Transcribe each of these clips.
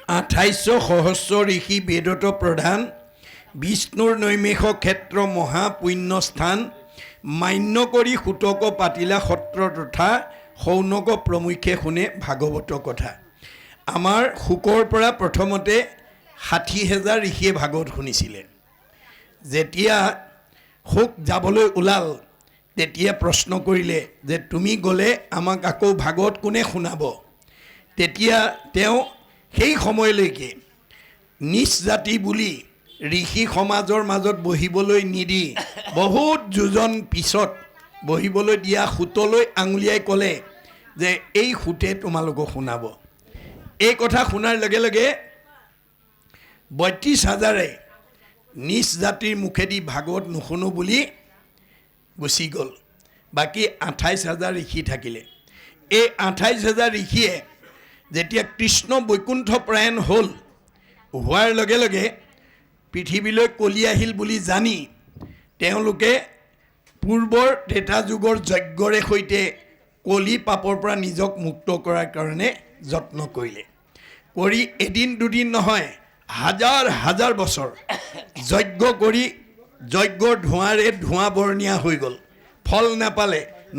2800 সহস্ৰ ঋষি বেদত প্ৰধান বিষ্ণুৰ নৈমেষ ক্ষেত্ৰ মহাপুণ্যস্থান মান্য কৰি সুতক পাতিলা সত্ৰ তথা সৌনক প্ৰমুখ্যে শুনে ভাগৱত কথা। আমাৰ শুকৰ পৰা প্ৰথমতে 60,000 ঋষিয়ে ভাগৱত শুনিছিলে। যেতিয়া শুক যাবলৈ ওলাল তেতিয়া প্ৰশ্ন কৰিলে যে তুমি গ'লে আমাক আকৌ ভাগৱত কোনে শুনাব? তেতিয়া তেওঁ সেই সময়লৈকে নিজ জাতি বুলি ঋষি সমাজৰ মাজত বহিবলৈ নিদি বহুত যোজন পিছত বহিবলৈ দিয়া সুতলৈ আঙুলিয়াই ক'লে যে এই সুতে তোমালোকক শুনাব। এই কথা শুনাৰ লগে লগে 32,000 নিজ জাতিৰ মুখেদি ভাগৱত নুশুনো বুলি গুচি গ'ল। বাকী 28,000 ঋষি থাকিলে। এই 28,000 ঋষিয়ে যেতিয়া কৃষ্ণ বৈকুণ্ঠ প্ৰায়ণ হ'ল হোৱাৰ লগে লগে পৃথিৱীলৈ কলি আহিল বুলি জানি তেওঁলোকে পূৰ্বৰ ত্ৰেতা যুগৰ যজ্ঞৰে সৈতে কলি পাপৰ পৰা নিজক মুক্ত কৰাৰ কাৰণে যত্ন কৰিলে। কৰি এদিন দুদিন নহয় হাজাৰ হাজাৰ বছৰ যজ্ঞ কৰি যজ্ঞৰ ধোঁৱাৰে ধোঁৱা বৰণীয়া হৈ গ'ল। ফল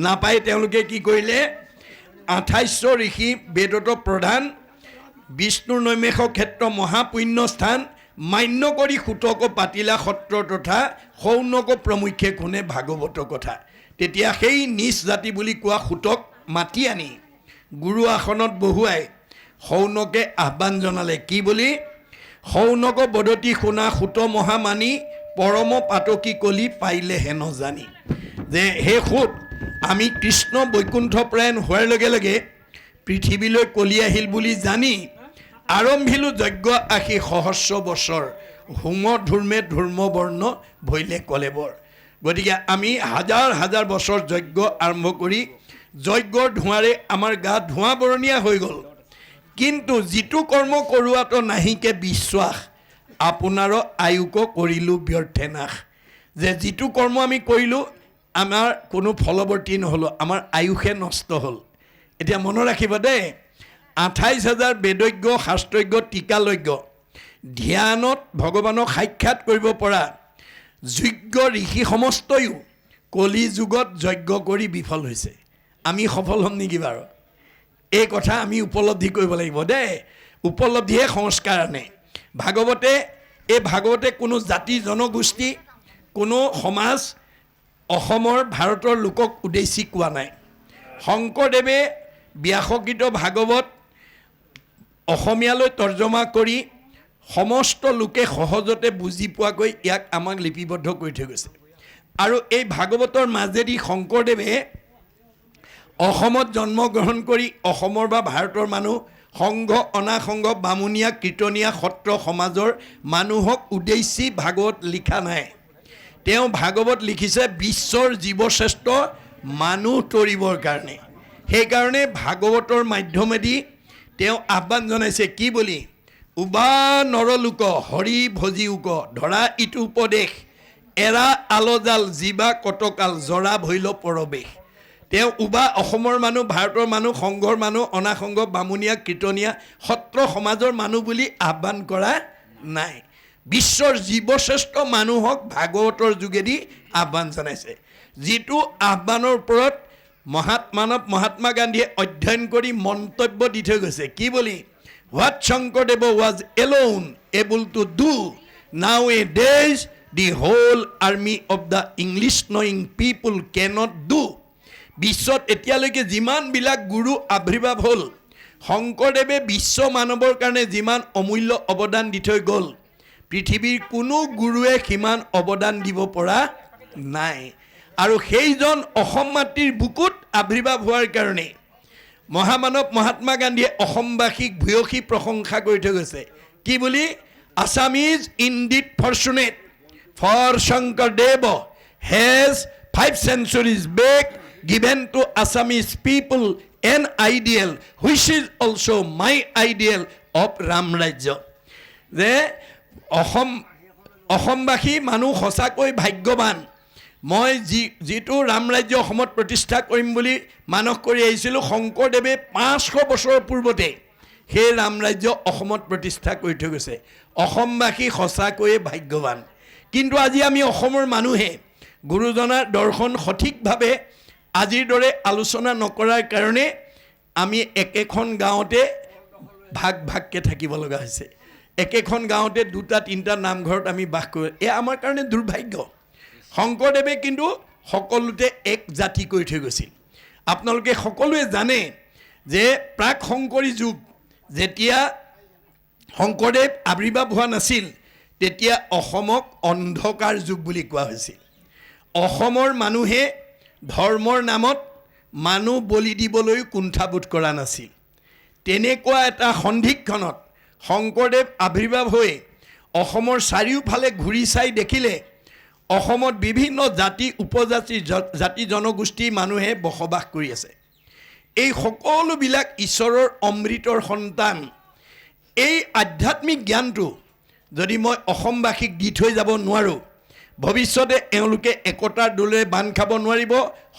নাপাই তেওঁলোকে কি কৰিলে 2800 ঋষি বেদত প্ৰধান বিষ্ণুৰ নৈমেষ ক্ষেত্ৰ মহাপুণ্যস্থান মান্য কৰি সুতক পাতিলা সত্ৰ তথা সৌনক প্ৰমুখ্যে শুনে ভাগৱত কথা। তেতিয়া সেই নিজ জাতি বুলি কোৱা সুতক মাতি আনি গুৰু আসনত বহুৱাই সৌনকে আহ্বান জনালে কি বুলি? সৌনক বদতি শুনা সুত মহামানী পৰম পাতকী কলি পাইলে হেন জানি। যে হে সুত, আমি কৃষ্ণ বৈকুণ্ঠ প্ৰায়ণ হোৱাৰ লগে লগে পৃথিৱীলৈ কলি আহিল বুলি জানি আৰম্ভিলোঁ যজ্ঞ আশী সহস্ৰ বছৰ হোম ধূৰ্মে ধূৰ্মবৰ্ণ ভৈলে কলেবৰ। গতিকে আমি হাজাৰ হাজাৰ বছৰ যজ্ঞ আৰম্ভ কৰি যজ্ঞৰ ধোঁৱাৰে আমাৰ গাত ধোঁৱা বৰণীয়া হৈ গ'ল। কিন্তু যিটো কৰ্ম কৰোৱাতো নাহিকে বিশ্বাস আপোনাৰ আয়ুক কৰিলোঁ ব্যৰ্থে নাশ। যে যিটো কৰ্ম আমি কৰিলোঁ আমাৰ কোনো ফলৱৰ্তী নহ'লোঁ, আমাৰ আয়ুষে নষ্ট হ'ল। এতিয়া মনত ৰাখিব দেই, 28,000 বেদজ্ঞ শাস্ত্ৰজ্ঞ টিকালজ্ঞ ধ্যানত ভগৱানক সাক্ষাৎ কৰিব পৰা যোগ্য ঋষি সমস্তয়ো কলি যুগত যজ্ঞ কৰি বিফল হৈছে। আমি সফল হ'ম নেকি বাৰু? এই কথা আমি উপলব্ধি কৰিব লাগিব দেই। উপলব্ধিহে সংস্কাৰ আনে। ভাগৱতে কোনো জাতি জনগোষ্ঠী কোনো সমাজ অসমৰ ভাৰতৰ লোকক উদ্দেশ্যি কোৱা নাই। শংকৰদেৱে ব্যাসকৃত ভাগৱত অসমীয়ালৈ তৰ্জমা কৰি সমস্ত লোকে সহজতে বুজি পোৱাকৈ ইয়াক আমাক লিপিবদ্ধ কৰি থৈ গৈছে। আৰু এই ভাগৱতৰ মাজেদি শংকৰদেৱে অসমত জন্মগ্ৰহণ কৰি অসমৰ বা ভাৰতৰ মানুহ সংঘ অনাসংঘ বামুণীয়া কীৰ্তনীয়া সত্ৰ সমাজৰ মানুহক উদ্দেশ্যি ভাগৱত লিখা নাই। তেওঁ ভাগৱত লিখিছে বিশ্বৰ জীৱশ্ৰেষ্ঠ মানুহ তৰিবৰ কাৰণে। সেইকাৰণে ভাগৱতৰ মাধ্যমেদি তেওঁ আহ্বান জনাইছে কি বুলি? উবা নৰলোক হৰি ভজি উক ধৰা ইটো উপদেশ এৰা আলজাল জীৱা কটকাল জৰা ভৈল পৰৱেশ। তেওঁ উবা অসমৰ মানুহ ভাৰতৰ মানুহ সংঘৰ মানুহ অনাসংঘ বামুণীয়া কীৰ্তনীয়া সত্ৰ সমাজৰ মানুহ বুলি আহ্বান কৰা নাই। বিশ্বৰ জীৱশ্ৰেষ্ঠ মানুহক ভাগৱতৰ যোগেদি আহ্বান জনাইছে। যিটো আহ্বানৰ ওপৰত মহাত্মা গান্ধীয়ে অধ্যয়ন কৰি মন্তব্য দি থৈ গৈছে কি বুলি? What Sankardev was alone able to do nowadays the whole army of the English knowing people cannot do. বিশ্বত এতিয়ালৈকে যিমানবিলাক গুৰু আৱিৰ্ভাৱ হ'ল শংকৰদেৱে বিশ্ব মানৱৰ কাৰণে যিমান অমূল্য অৱদান দি থৈ গ'ল পৃথিৱীৰ কোনো গুৰুৱে সিমান অৱদান দিব পৰা নাই। আৰু সেইজন অসম মাতৃৰ বুকুত আৱিৰ্ভাৱ হোৱাৰ কাৰণে মহামানৱ মহাত্মা গান্ধীয়ে অসমবাসীক ভূয়সী প্ৰশংসা কৰি থৈ গৈছে কি বুলি? Assamese indeed fortunate for Sankardev has 5 centuries back given to Assamese people an ideal which is also my ideal of Ram Rajya. যে অসমবাসী মানুহ সঁচাকৈ ভাগ্যৱান। মই যিটো ৰাম ৰাজ্য অসমত প্ৰতিষ্ঠা কৰিম বুলি মানস কৰি আহিছিলোঁ শংকৰদেৱে 500 বছৰৰ পূৰ্বতে সেই ৰামৰাজ্য অসমত প্ৰতিষ্ঠা কৰি থৈ গৈছে। অসমবাসী সঁচাকৈয়ে ভাগ্যৱান। কিন্তু আজি আমি অসমৰ মানুহে গুৰুজনাৰ দৰ্শন সঠিকভাৱে আজিৰ দৰে আলোচনা নকৰাৰ কাৰণে আমি একেখন গাঁৱতে ভাগ ভাগকৈ থাকিব লগা হৈছে। একেখন গাঁৱতে 2-3টা নামঘৰত আমি বাস কৰোঁ। এয়া আমাৰ কাৰণে দুৰ্ভাগ্য। শংকৰদেৱে কিন্তু সকলোতে এক জাতি কৰি থৈ গৈছিল। আপোনালোকে সকলোৱে জানে যে প্ৰাক শংকৰী যুগ যেতিয়া শংকৰদেৱ আৱিৰ্ভাৱ হোৱা নাছিল তেতিয়া অসমক অন্ধকাৰ যুগ বুলি কোৱা হৈছিল। অসমৰ মানুহে ধৰ্মৰ নামত মানুহ বলি দিবলৈ কুণ্ঠাবোধ কৰা নাছিল। তেনেকুৱা এটা সন্ধিক্ষণত শংকৰদেৱ আৱিৰ্ভাৱ হৈ অসমৰ চাৰিওফালে ঘূৰি চাই দেখিলে অসমত বিভিন্ন জাতি উপজাতি জাতি জনগোষ্ঠীৰ মানুহে বসবাস কৰি আছে। এই সকলোবিলাক ঈশ্বৰৰ অমৃতৰ সন্তান। এই আধ্যাত্মিক জ্ঞানটো যদি মই অসমবাসীক দি থৈ যাব নোৱাৰোঁ, ভৱিষ্যতে এওঁলোকে একতাৰ দোলেৰে বান্ধ খাব নোৱাৰিব,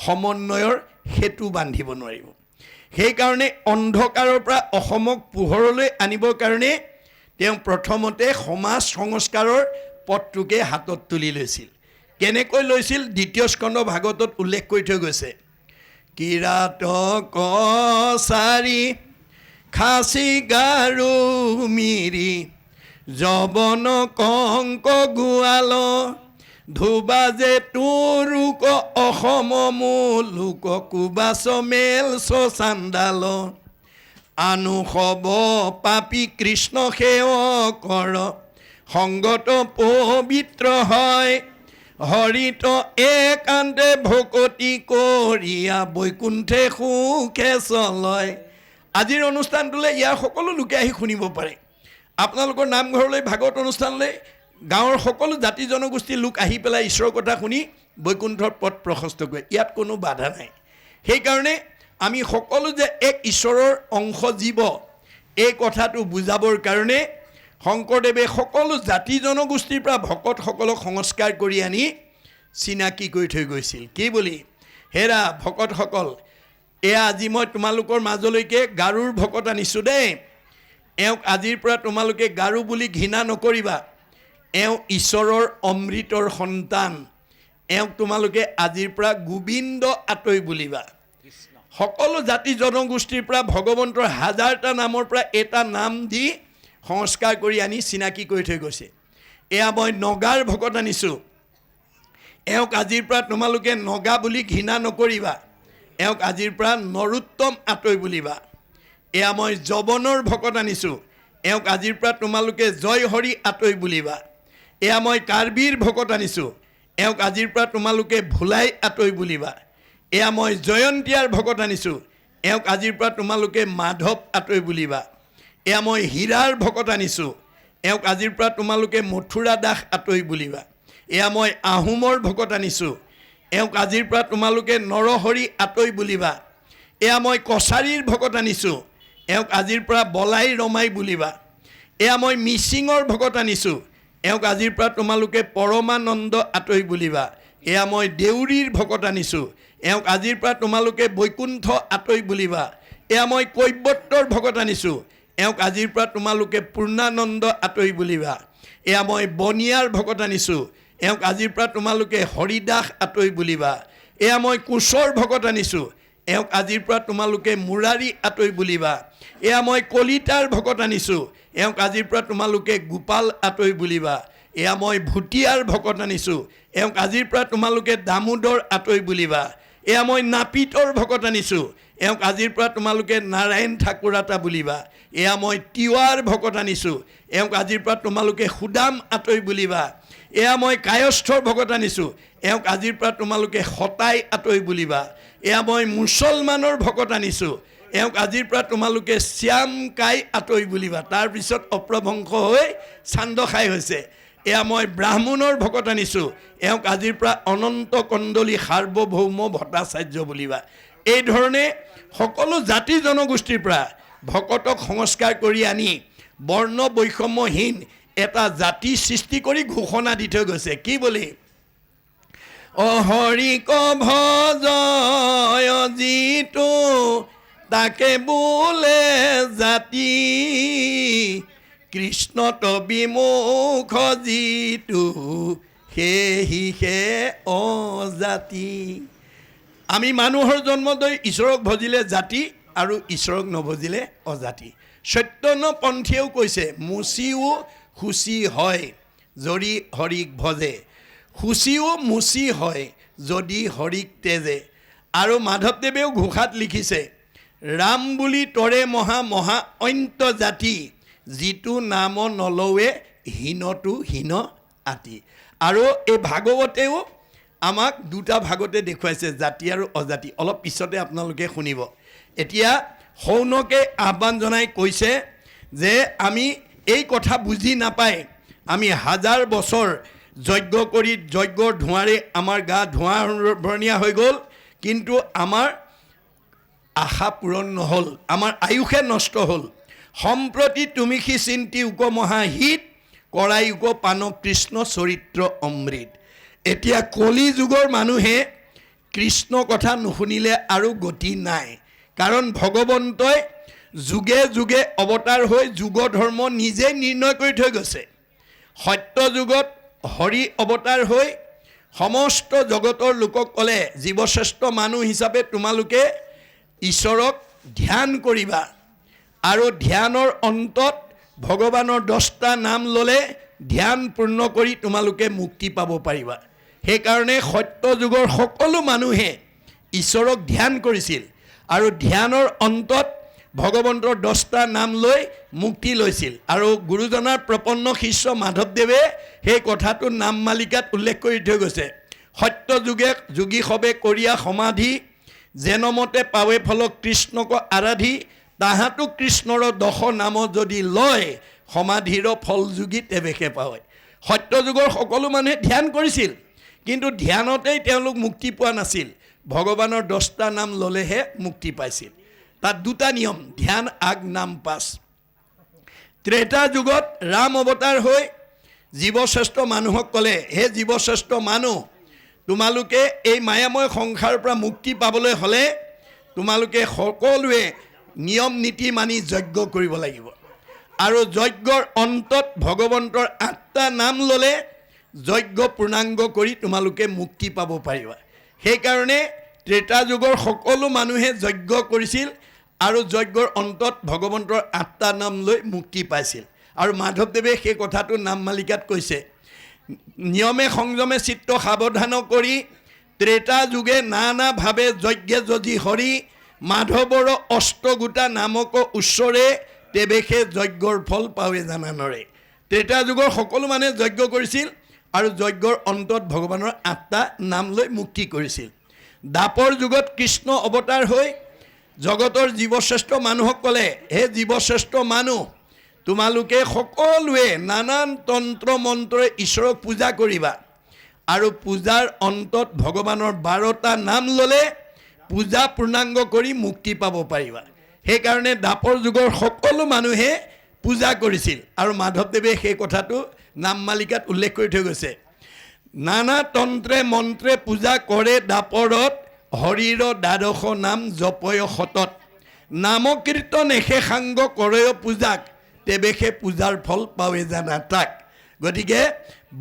সমন্বয়ৰ সেতু বান্ধিব নোৱাৰিব। সেইকাৰণে অন্ধকাৰৰ পৰা অসমক পোহৰলৈ আনিবৰ কাৰণে তেওঁ প্ৰথমতে সমাজ সংস্কাৰৰ পথটোকে হাতত তুলি লৈছিল। কেনেকৈ লৈছিল? 2য় স্কন্ধ ভাগৱতত উল্লেখ কৰি থৈ গৈছে। কিৰাত কছাৰী খাচী গাৰো মিৰি যবন কংক গোৱাল ধুবাজে তোৰোক অসম মূলোক কুবাচ মেল চান্দাল আনু সব পাপী কৃষ্ণ সেৱ কৰ সংগত পবিত্ৰ হয় হৰিত একান্তে ভকতি কৰিয়া বৈকুণ্ঠে সুখে চলয়। আজিৰ অনুষ্ঠানটোলৈ ইয়াৰ সকলো লোকে আহি শুনিব পাৰে। আপোনালোকৰ নামঘৰলৈ ভাগৱত অনুষ্ঠানলৈ গাঁৱৰ সকলো জাতি জনগোষ্ঠীৰ লোক আহি পেলাই ঈশ্বৰৰ কথা শুনি বৈকুণ্ঠৰ পথ প্ৰশস্ত কৰে। ইয়াত কোনো বাধা নাই। সেইকাৰণে আমি সকলো যে এক ঈশ্বৰৰ অংশ জীৱ এই কথাটো বুজাবৰ কাৰণে শংকৰদেৱে সকলো জাতি জনগোষ্ঠীৰ পৰা ভকতসকলক সংস্কাৰ কৰি আনি চিনাকি কৰি থৈ গৈছিল। কি বুলি? হেৰা ভকতসকল, এয়া আজি মই তোমালোকৰ মাজলৈকে গাৰুৰ ভকত আনিছোঁ দেই। এওঁক আজিৰ পৰা তোমালোকে গাৰু বুলি ঘৃণা নকৰিবা। এওঁ ঈশ্বৰৰ অমৃতৰ সন্তান। এওঁক তোমালোকে আজিৰ পৰা গোবিন্দ আতৈ বুলিবা। সকলো জাতি জনগোষ্ঠীৰ পৰা ভগৱন্তৰ 1000টা নামৰ পৰা এটা নাম দি সংস্কাৰ কৰি আনি চিনাকি কৰি থৈ গৈছে। এয়া মই নগাৰ ভকত আনিছোঁ। এওঁক আজিৰ পৰা তোমালোকে নগা বুলি ঘৃণা নকৰিবা। এওঁক আজিৰ পৰা নৰোত্তম আতৈ বুলিবা। এয়া মই যৱনৰ ভকত আনিছোঁ। এওঁক আজিৰ পৰা তোমালোকে জয় হৰি আতৈ বুলিবা। এয়া মই কাৰ্বিৰ ভকত আনিছোঁ। এওঁক আজিৰ পৰা তোমালোকে ভোলাই আতৈ বুলিবা। এয়া মই জয়ন্তীয়াৰ ভকত আনিছোঁ। এওঁক আজিৰ পৰা তোমালোকে মাধৱ আতৈ বুলিবা। এয়া মই হীৰাৰ ভকত আনিছোঁ। এওঁক আজিৰ পৰা তোমালোকে মথুৰা দাস আতৈ বুলিবা। এয়া মই আহোমৰ ভকত আনিছোঁ। এওঁক আজিৰ পৰা তোমালোকে নৰহৰি আতৈ বুলিবা। এয়া মই কছাৰীৰ ভকত আনিছোঁ। এওঁক আজিৰ পৰা বলাই ৰমাই বুলিবা। এয়া মই মিচিঙৰ ভকত আনিছোঁ। এওঁক আজিৰ পৰা তোমালোকে পৰমানন্দ আতৈ বুলিবা। এয়া মই দেউৰীৰ ভকত আনিছোঁ। এওঁক আজিৰ পৰা তোমালোকে বৈকুণ্ঠ আতৈ বুলিবা। এয়া মই কৈবৰ্তৰ ভকত আনিছোঁ। এওঁক আজিৰ পৰা তোমালোকে পূৰ্ণানন্দ আতৈ বুলিবা। এয়া মই বনিয়াৰ ভকত আনিছোঁ। এওঁক আজিৰ পৰা তোমালোকে হৰিদাস আতৈ বুলিবা। এয়া মই কোচৰ ভকত আনিছোঁ। এওঁক আজিৰ পৰা তোমালোকে মুৰাৰী আতৈ বুলিবা। এয়া মই কলিতাৰ ভকত আনিছোঁ। এওঁক আজিৰ পৰা তোমালোকে গোপাল আতৈ বুলিবা। এয়া মই ভুটীয়াৰ ভকত আনিছোঁ। এওঁক আজিৰ পৰা তোমালোকে দামোদৰ আতৈ বুলিবা। এয়া মই নাপিতৰ ভকত আনিছোঁ। এওঁক আজিৰ পৰা তোমালোকে নাৰায়ণ ঠাকুৰ আতা বুলিবা। এয়া মই তিৱাৰ ভকত আনিছোঁ। এওঁক আজিৰ পৰা তোমালোকে সুদাম আতৈ বুলিবা। এয়া মই কায়স্থৰ ভকত আনিছোঁ। এওঁক আজিৰ পৰা তোমালোকে সতাই আতৈ বুলিবা। এয়া মই মুছলমানৰ ভকত আনিছোঁ। এওঁক আজিৰ পৰা তোমালোকে শ্যাম কাই আতৈ বুলিবা। তাৰপিছত অপ্ৰভংশ হৈ চান্দখাই হৈছে। এয়া মই ব্ৰাহ্মণৰ ভকত আনিছোঁ। এওঁক আজিৰ পৰা অনন্ত কণ্ডলী সাৰ্বভৌম ভট্টাচাৰ্য বুলিবা। এই ধৰণে সকলো জাতি জনগোষ্ঠীৰ পৰা ভকতক সংস্কাৰ কৰি আনি বৰ্ণ বৈষম্যহীন এটা জাতি সৃষ্টি কৰি ঘোষণা দি থৈ গৈছে। কি বুলি? অহৰিক ভজয় যিটো তাকে বোলে জাতি কৃষ্ণত বিমুখ যিটো সেহিহে অজাতি। আমি মানুহৰ জন্ম লৈ ঈশ্বৰক ভজিলে জাতি আৰু ঈশ্বৰক নভজিলে অজাতি। চৈতন্যপন্থীয়েও কৈছে মুচিও শুচি হয় যদি হৰিক ভজে, শুচিও মুচি হয় যদি হৰিক তেজে। আৰু মাধৱদেৱেও ঘোষাত লিখিছে ৰাম বুলি তৰে মহা মহা অন্ত জাতি যিটো নাম নলৱে হীনটো হীন আতি। আৰু এই ভাগৱতেও আমাক দুটা ভাগতে দেখুৱাইছে জাতি আৰু অজাতি। অলপ পিছতে আপোনালোকে শুনিব। এতিয়া সৌনকে আহ্বান জনাই কৈছে যে আমি এই কথা বুজি নাপায় আমি হাজাৰ বছৰ যজ্ঞ কৰি যজ্ঞৰ ধোঁৱাৰে আমাৰ গা ধোঁৱা ভৰণীয়া হৈ গ'ল, কিন্তু আমাৰ আশা পূৰণ নহ'ল, আমাৰ আয়ুষে নষ্ট হ'ল। সম্প্ৰতি তুমি সি চিন্তি উক মহাহিত কৰাই উক পান কৃষ্ণ চৰিত্ৰ অমৃত। এতিয়া কলি যুগৰ মানুহে কৃষ্ণ কথা নুশুনিলে আৰু গতি নাই, কাৰণ ভগৱন্তই যুগে যুগে অৱতাৰ হৈ যুগ ধৰ্ম নিজে নিৰ্ণয় কৰি থৈ গৈছে। সত্য যুগত হৰি অৱতাৰ হৈ সমস্ত জগতৰ লোকক ক'লে জীৱশ্ৰেষ্ঠ মানুহ হিচাপে তোমালোকে ঈশ্বৰক ধ্যান কৰিবা, আৰু ধ্যানৰ অন্তত ভগৱানৰ 10টা নাম ল'লে ধ্যান পূৰ্ণ কৰি তোমালোকে মুক্তি পাব পাৰিবা। সেইকাৰণে সত্য যুগৰ সকলো মানুহে ঈশ্বৰক ধ্যান কৰিছিল আৰু ধ্যানৰ অন্তত ভগৱন্তৰ 10টা নাম লৈ মুক্তি লৈছিল। আৰু গুৰুজনাৰ প্ৰপন্ন শিষ্য মাধৱদেৱে সেই কথাটো নাম মালিকাত উল্লেখ কৰি থৈ গৈছে। সত্য যুগে যোগী সবে কৰিয়া সমাধি যেনমতে পাৱে ফলক কৃষ্ণক আৰাধি তাহাঁতো কৃষ্ণৰ 10 নাম যদি লয় সমাধিৰ ফল যোগী তেৱেহে পায়। সত্য যুগৰ সকলো মানুহে ধ্যান কৰিছিল, কিন্তু ধ্যানতেই তেওঁলোক মুক্তি পোৱা নাছিল, ভগৱানৰ 10টা নাম ল'লেহে মুক্তি পাইছিল। তাত দুটা নিয়ম, ধ্যান আগ নাম পাছ। ত্ৰেতা যুগত ৰাম অৱতাৰ হৈ জীৱশ্ৰেষ্ঠ মানুহক ক'লে হে জীৱশ্ৰেষ্ঠ মানুহ, তোমালোকে এই মায়াময় সংসাৰৰ পৰা মুক্তি পাবলৈ হ'লে তোমালোকে সকলোৱে নিয়ম নীতি মানি যজ্ঞ কৰিব লাগিব, আৰু যজ্ঞৰ অন্তত ভগৱন্তৰ 8টা নাম ল'লে যজ্ঞ পূৰ্ণাংগ কৰি তোমালোকে মুক্তি পাব পাৰিবা। সেইকাৰণে ত্ৰেতা যুগৰ সকলো মানুহে যজ্ঞ কৰিছিল আৰু যজ্ঞৰ অন্তত ভগৱন্তৰ 8টা নাম লৈ মুক্তি পাইছিল। আৰু মাধৱদেৱে সেই কথাটো নাম মালিকাত কৈছে নিয়মে সংযমে চিত্ত সাৱধান কৰি ত্ৰেতা যুগে নানাভাৱে যজ্ঞে যদি হৰি মাধৱৰ অষ্টগোটা নামক উচ্চৰে তেৱেহে যজ্ঞৰ ফল পাৱে জানানৰে। ত্ৰেতা যুগৰ সকলো মানুহে যজ্ঞ কৰিছিল আৰু যজ্ঞৰ অন্তত ভগৱানৰ 8টা নাম লৈ মুক্তি কৰিছিল। দ্বাপৰ যুগত কৃষ্ণ অৱতাৰ হৈ জগতৰ জীৱশ্ৰেষ্ঠ মানুহক ক'লে হে জীৱশ্ৰেষ্ঠ মানুহ, তোমালোকে সকলোৱে নানান তন্ত্ৰ মন্ত্ৰৰে ঈশ্বৰক পূজা কৰিবা, আৰু পূজাৰ অন্তত ভগৱানৰ 12টা নাম ল'লে পূজা পূৰ্ণাংগ কৰি মুক্তি পাব পাৰিবা। সেইকাৰণে দ্বাপৰ যুগৰ সকলো মানুহে পূজা কৰিছিল, আৰু মাধৱদেৱে সেই কথাটো নাম মালিকাত উল্লেখ কৰি থৈ গৈছে। নানা তন্ত্ৰে মন্ত্ৰে পূজা কৰে দ্বাপৰত হৰিৰ 12 নাম জপয় সতত নাম কীৰ্তন এশেষাংগ কৰে পূজাক তেৱেহে পূজাৰ ফল পাৱে জানা তাক। গতিকে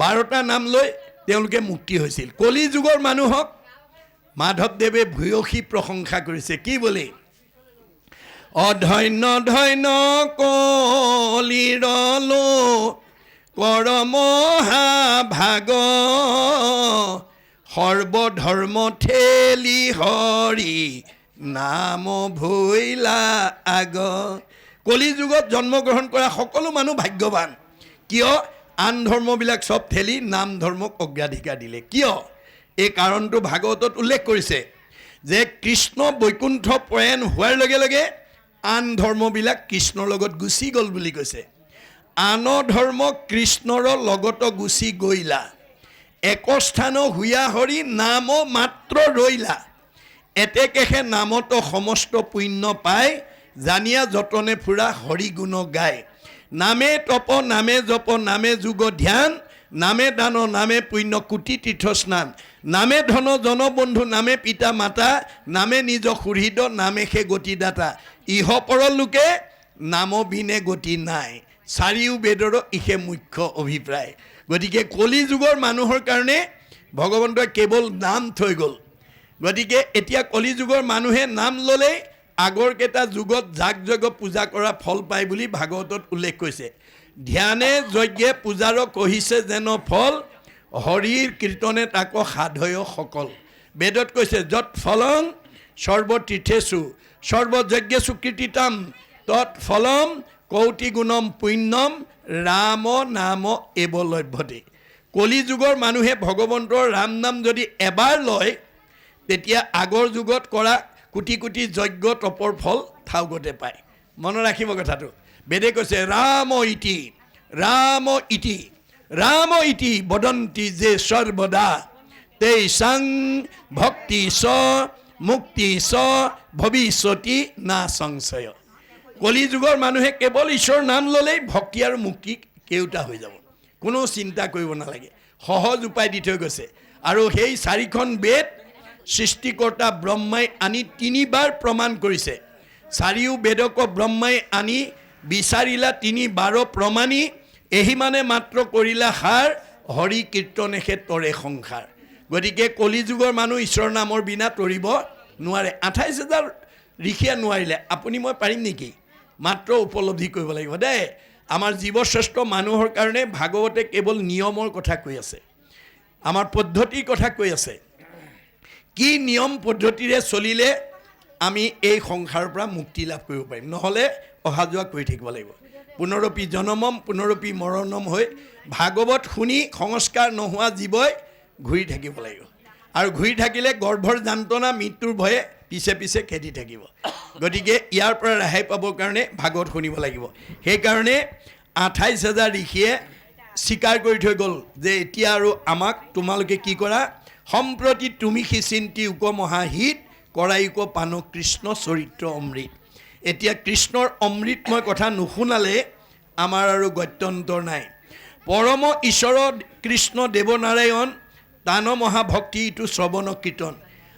12টা নাম লৈ তেওঁলোকে মুক্তি হৈছিল। কলি যুগৰ মানুহক মাধৱদেৱে ভূয়সী প্ৰশংসা কৰিছে, কি বুলি অধন্য ধন্য কলিৰলো কৰমহাভাগ সৰ্বধৰ্ম ঠেলি হৰি নাম ভৈলা আগ। কলি যুগত জন্মগ্ৰহণ কৰা সকলো মানুহ ভাগ্যৱান, কিয় আন ধৰ্মবিলাক চব ঠেলি নাম ধৰ্মক অগ্ৰাধিকাৰ দিলে। কিয় এই কাৰণটো ভাগৱতত উল্লেখ কৰিছে যে কৃষ্ণ বৈকুণ্ঠ প্ৰয়াণ হোৱাৰ লগে লগে আন ধৰ্মবিলাক কৃষ্ণৰ লগত গুচি গ'ল বুলি কৈছে। আন ধৰ্ম কৃষ্ণৰ লগত গুচি গৈলা, একস্থান হুয়া হৰি নাম মাত্ৰ ৰৈলা, এতেকেহে নামত সমস্ত পুণ্য পায় জানিয়া যতনে ফুৰা হৰি গুণ গায়। নামে তপ নামে জপ নামে যোগ ধ্যান নামে দান নামে পুণ্য কোটি তীৰ্থ স্নান নামে ধন জনবন্ধু নামে পিতা মাতা নামে নিজ সুহৃদ নামে সে গতিদাতা ইহ পৰলোকে নাম বিনে গতি নাই চাৰিও বেদৰ ইহে মুখ্য অভিপ্ৰায় গতিকে কলি যুগৰ মানুহৰ কাৰণে ভগৱন্তই কেৱল নাম থৈ গ'ল গতিকে এতিয়া কলি যুগৰ মানুহে নাম ল'লেই আগৰ কেইটা যুগত যাগ যজ্ঞ পূজা কৰা ফল পায় বুলি ভাগৱতত উল্লেখ কৰিছে ধ্যানে যজ্ঞে পূজাৰ কহিছে যেন ফল হৰিৰ কীৰ্তনে তাক সাধয় সকল বেদত কৈছে যত ফলং সৰ্বতীৰ্থেষু সৰ্বযজ্ঞেষু কীৰ্তিতাম তৎ ফলম কৌটি গুণম পুণ্যম ৰাম নাম এব লভ্যতে কলি যুগৰ মানুহে ভগৱন্তৰ ৰাম নাম যদি এবাৰ লয় তেতিয়া আগৰ যুগত কৰা কোটি কোটি যজ্ঞ তপৰ ফল ঠাউকতে পায় মনত ৰাখিব কথাটো বেদে কৈছে ৰাম ইতি বদন্তি যে সৰ্বদা তেইসাং ভক্তি স মুক্তি স ভৱিষ্যতি না সংশয় কলি যুগৰ মানুহে কেৱল ঈশ্বৰৰ নাম ল'লেই ভক্তি আৰু মুক্তি কেউটা হৈ যাব কোনো চিন্তা কৰিব নালাগে সহজ উপায় দি থৈ গৈছে আৰু সেই চাৰিখন বেদ সৃষ্টিকৰ্তা ব্ৰহ্মাই আনি তিনিবাৰ প্ৰমাণ কৰিছে চাৰিও বেদক ব্ৰহ্মাই আনি বিচাৰিলা 3 প্ৰমাণী এহি মানে মাত্ৰ কৰিলা সাৰ হৰি কীৰ্তনেহে তৰে সংসাৰ গতিকে কলি যুগৰ মানুহ ঈশ্বৰৰ নামৰ বিনা তৰিব নোৱাৰে 28,000 ঋষিয়ে নোৱাৰিলে আপুনি মই পাৰিম নেকি মাত্ৰ উপলব্ধি কৰিব লাগিব দেই আমাৰ জীৱশ্ৰেষ্ঠ মানুহৰ কাৰণে ভাগৱতে কেৱল নিয়মৰ কথা কৈ আছে আমাৰ পদ্ধতিৰ কথা কৈ আছে কি নিয়ম পদ্ধতিৰে চলিলে আমি এই সংসাৰৰ পৰা মুক্তি লাভ কৰিব পাৰিম নহ'লে অহা যোৱা কৰি থাকিব লাগিব পুনৰপি জনমম পুনৰপি মৰণম হৈ ভাগৱত শুনি সংস্কাৰ নোহোৱা জীৱই ঘূৰি থাকিব লাগিব আৰু ঘূৰি থাকিলে গৰ্ভৰ যান্ত্ৰণা মৃত্যুৰ ভয়ে পিছে পিছে খেদি থাকিব গতিকে ইয়াৰ পৰা ৰেহাই পাবৰ কাৰণে ভাগৱত শুনিব লাগিব সেইকাৰণে 28,000 ঋষিয়ে স্বীকাৰ কৰি থৈ গ'ল যে এতিয়া আৰু আমাক তোমালোকে কি কৰা সম্প্ৰতি তুমি সিচিন্তি উপমহাহিত কৰাইক পান কৃষ্ণ চৰিত্ৰ অমৃত এতিয়া কৃষ্ণৰ অমৃতময় কথা নুশুনালে আমাৰ আৰু গত্যন্তৰ নাই পৰম ঈশ্বৰ কৃষ্ণ দেৱনাৰায়ণ তান মহাভক্তি ইটো শ্ৰৱণ কীৰ্তন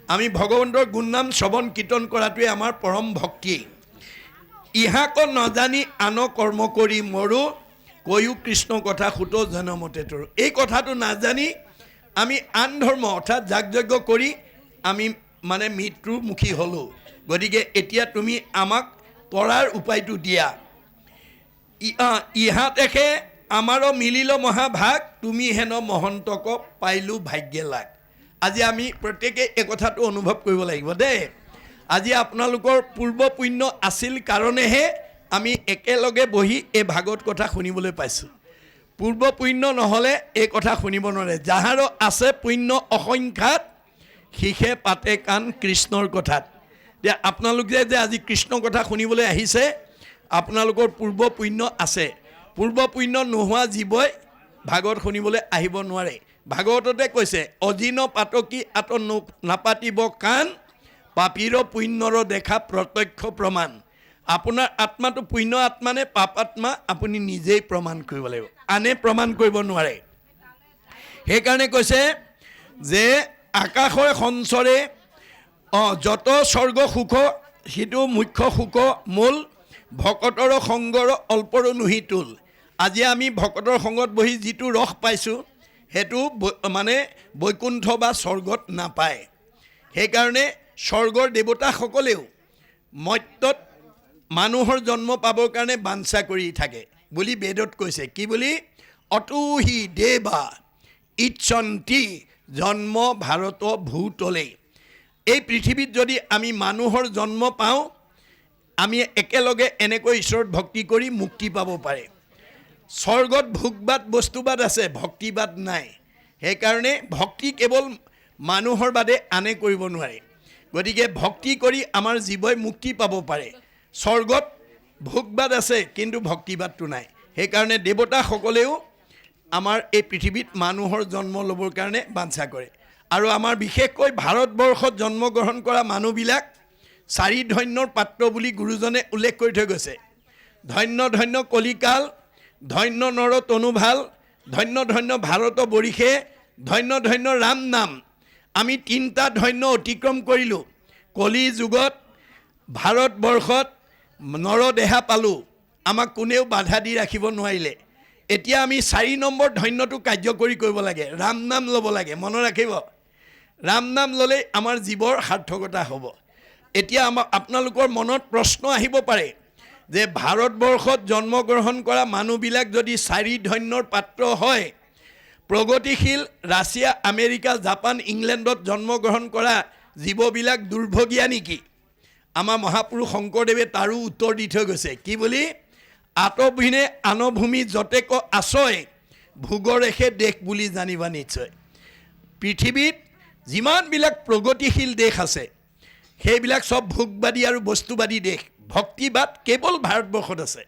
আমি ভগৱন্তৰ গুণনাম শ্ৰৱণ কীৰ্তন কৰাটোৱে আমাৰ পৰম ভক্তি ইহাক নজানি আন কৰ্ম কৰি মৰো কৈও কৃষ্ণ কথা সুত জনমতে তোৰ এই কথাটো নাজানি আমি আন ধৰ্ম অৰ্থাৎ যাগ যজ্ঞ কৰি আমি মানে মৃত্যুৰ মুখী হ'লোঁ গতিকে এতিয়া তুমি আমাক তৰাৰ উপায়টো দিয়া ইহাতেহে আমাৰো মিলিল মহাভাগ তুমি হেন মহন্তক পাইলোঁ ভাগ্যে লাগ আজি আমি প্ৰত্যেকে এই কথাটো অনুভৱ কৰিব লাগিব দেই আজি আপোনালোকৰ পূৰ্ব পুণ্য আছিল কাৰণেহে আমি একেলগে বহি এই ভাগৱত কথা শুনিবলৈ পাইছোঁ পূৰ্ব পুণ্য নহ'লে এই কথা শুনিব নোৱাৰে যাহাৰ আছে পুণ্য অসংখ্যাত শিখে পাতে কাণ কৃষ্ণৰ কথাত যে আপোনালোকে যে আজি কৃষ্ণ কথা শুনিবলৈ আহিছে আপোনালোকৰ পূৰ্ব পুণ্য আছে পূৰ্ব পুণ্য নোহোৱা জীৱই ভাগৱত শুনিবলৈ আহিব নোৱাৰে ভাগৱততে কৈছে অজিন পাতকী আত নাপাতিব কাণ পাপীৰ পুণ্যৰ দেখা প্ৰত্যক্ষ প্ৰমাণ আপোনাৰ আত্মাটো পুণ্য আত্মা নে পাপ আত্মা আপুনি নিজেই প্ৰমাণ কৰিব লাগিব আনে প্ৰমাণ কৰিব নোৱাৰে সেইকাৰণে কৈছে যে আকাশৰ সঞ্চৰে যত স্বৰ্গ সুখ সিটো মুখ্য সুখ মূল ভকতৰ সংগৰ অল্পৰ নুহি তুল আজি আমি ভকতৰ সংগত বহি যিটো ৰস পাইছোঁ সেইটো মানে বৈকুণ্ঠ বা স্বৰ্গত নাপায় সেইকাৰণে স্বৰ্গৰ দেৱতাসকলেও মৰ্ত্যত মানুহৰ জন্ম পাবৰ কাৰণে বাঞ্ছা কৰি থাকে বুলি বেদত কৈছে কি বুলি অতুহি দেৱা ইচ্ছন্তি জন্ম ভাৰত ভূতলে এই পৃথিৱীত যদি আমি মানুহৰ জন্ম পাওঁ আমি একেলগে এনেকৈ ঈশ্বৰত ভক্তি কৰি মুক্তি পাব পাৰে স্বৰ্গত ভোগবাদ বস্তুবাদ আছে ভক্তিবাদ নাই সেইকাৰণে ভক্তি কেৱল মানুহৰ বাদে আনে কৰিব নোৱাৰে গতিকে ভক্তি কৰি আমাৰ জীৱই মুক্তি পাব পাৰে স্বৰ্গত ভোগবাদ আছে কিন্তু ভক্তিবাদটো নাই সেইকাৰণে দেৱতাসকলেও আমাৰ এই পৃথিৱীত মানুহৰ জন্ম ল'বৰ কাৰণে বাঞ্ছা কৰে আৰু আমাৰ বিশেষকৈ ভাৰতবৰ্ষত জন্মগ্ৰহণ কৰা মানুহবিলাক 4 ধন্যৰ পাত্ৰ বুলি গুৰুজনে উল্লেখ কৰি থৈ গৈছে ধন্য ধন্য কলিকাল ধন্য নৰ তনুভাল ধন্য ধন্য ভাৰত বৰিষে, ধন্য ধন্য ৰাম নাম। আমি তিনিটা ধন্য অতিক্ৰম কৰিলোঁ। কলি যুগত ভাৰতবৰ্ষত নৰদেহা পালোঁ, আমাক কোনেও বাধা দি ৰাখিব নোৱাৰিলে। এতিয়া আমি 4 নম্বৰ ধন্যটো কাৰ্যকৰী কৰিব লাগে, ৰাম নাম ল'ব লাগে। মনত ৰাখিব, ৰাম নাম ল'লেই আমাৰ জীৱৰ সাৰ্থকতা হ'ব। এতিয়া আপোনালোকৰ মনত প্ৰশ্ন আহিব পাৰে যে ভাৰতবৰ্ষত জন্মগ্ৰহণ কৰা মানুহবিলাক যদি 4 ধন্যৰ পাত্ৰ হয়, প্ৰগতিশীল ৰাছিয়া, আমেৰিকা, জাপান, ইংলেণ্ডত জন্মগ্ৰহণ কৰা জীৱবিলাক দুৰ্ভগীয়া নেকি? আমাৰ মহাপুৰুষ শংকৰদেৱে তাৰো উত্তৰ দি থৈ গৈছে। কি বুলি? আতভিনে আনভূমি যতেক আছয়, ভোগৰেখে দেশ বুলি জানিবা নিশ্চয়। পৃথিৱীত যিমানবিলাক প্ৰগতিশীল দেশ আছে সেইবিলাক চব ভোগবাদী আৰু বস্তুবাদী দেশ। ভক্তিবাদ কেৱল ভাৰতবৰ্ষত আছে।